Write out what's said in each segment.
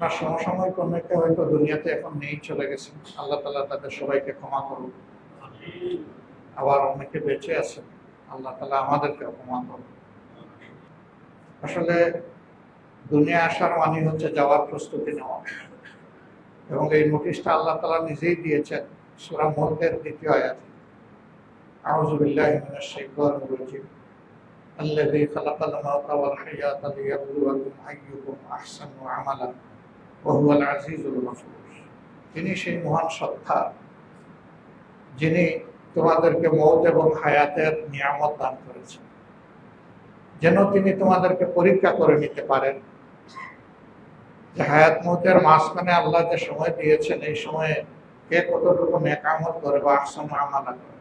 আপনার সমসাময়িক অনেকে হয়তো দুনিয়াতে এখন নেই, চলে গেছেন। আল্লাহ তাআলা তাদের সবাইকে ক্ষমা করুন। আবার অনেকে বেঁচে আছেন, আল্লাহ তাআলা আমাদেরকে ক্ষমা করুন। আসলে দুনিয়া আসার মানে হচ্ছে যাওয়ার প্রস্তুতি নেওয়া, এবং এই নোটিশটা আল্লাহ তাআলা নিজেই দিয়েছেন সূরা মুলকের ২য় আয়াতে। আউযু বিল্লাহি মিনাশ শাইতানির রাজীম। আল্লাযী খালাকাল মাউতা ওয়াল হায়াতা লিয়াবলুয়াকুম আইয়ুকুম আহসানু আমালা ওয়া হুয়াল আজিজুল গফুর। তিনি সেই মহান সত্তা যিনি তোমাদেরকে মওত এবং হায়াতের নিয়ামত দান করেছেন, যেন তিনি তোমাদেরকে পরীক্ষা করে নিতে পারেন যে হায়াত মওতের মাঝখানে আল্লাহ যে সময় দিয়েছেন, এই সময়ে কে কতটুকু নেক আমল করে বা আহসানু আমালা করে।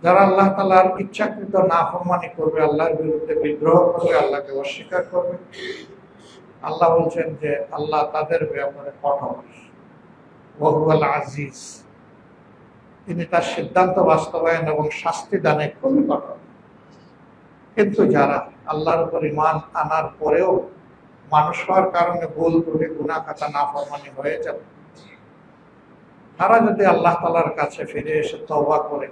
যারা আল্লাহ তাআলার ইচ্ছাকৃত নাফরমানি করবে, আল্লাহর বিরুদ্ধে বিদ্রোহ করবে, আল্লাহকে অস্বীকার করবে, আল্লাহ বলছেন যে আল্লাহ তাদের ব্যাপারে কঠোর। ওয়া হুয়াল আজিজ, তিনি তার সিদ্ধান্ত বাস্তবায়ন এবং শাস্তি দানে খুবই কঠোর। কিন্তু যারা আল্লাহর উপর ঈমান আনার পরেও মানুষ হওয়ার কারণে ভুল ত্রুটি গুনাহ খাতা নাফরমানি হয়ে যাবে, তারা যদি আল্লাহ তাআলার কাছে ফিরে এসে তওবা করে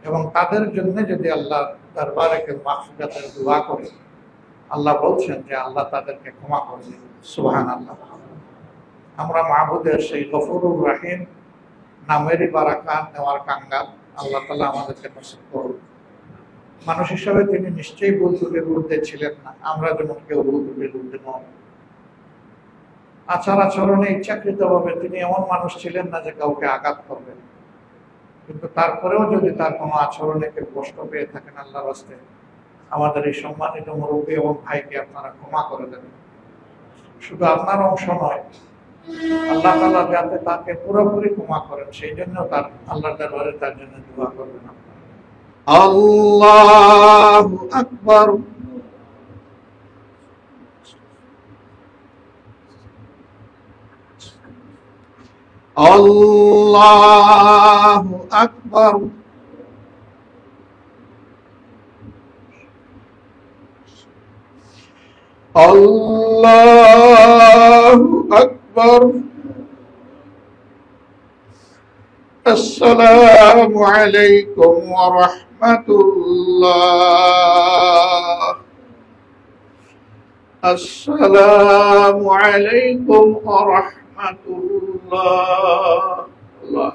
এবং তাদের জন্য যদি আল্লাহ দরবারে মাগফিরাতের দোয়া করে, আল্লাহ বলছেন যে আল্লাহ তাদেরকে ক্ষমা করে দেবেন। সুবহানাল্লাহ। আমরা মাহবুদের সেই গফুরুর রহিম নামেরই বারাকাত নেওয়ার কাঙ্গাল। আল্লাহ তাআলা আমাদেরকে নসিব করুন। মানুষ হিসাবে তিনি নিশ্চয়ই ভুল ত্রুটির ঊর্ধ্বে ছিলেন না, আমরা যেমন কেউ ভুল ত্রুটির ঊর্ধ্বে নন। আচার আচরণে ইচ্ছাকৃতভাবে তিনি এমন মানুষ ছিলেন না যে কাউকে আঘাত করবেন, কিন্তু তারপরেও যদি তার কোনো আচরণে কেউ কষ্ট পেয়ে থাকেন, আল্লাহর রাস্তে আমাদের এই সম্মানিত মুরব্বী এবং ভাইকে আপনারা ক্ষমা করে দেবেন। শুধু আপনার অংশ নয়, আল্লাহ তাআলা যাতে তাকে পুরোপুরি ক্ষমা করেন, সেই জন্য তার আল্লাহর দরবারে তার জন্য দোয়া করবেন। আল্লাহু আকবার। আল্লাহু আকবার। আল্লাহু আকবার। আসসালামু আলাইকুম ওয়া রাহমাতুল্লাহ। আসসালামু আলাইকুম ওয়া রাহমাতুল্লাহ। আল্লাহ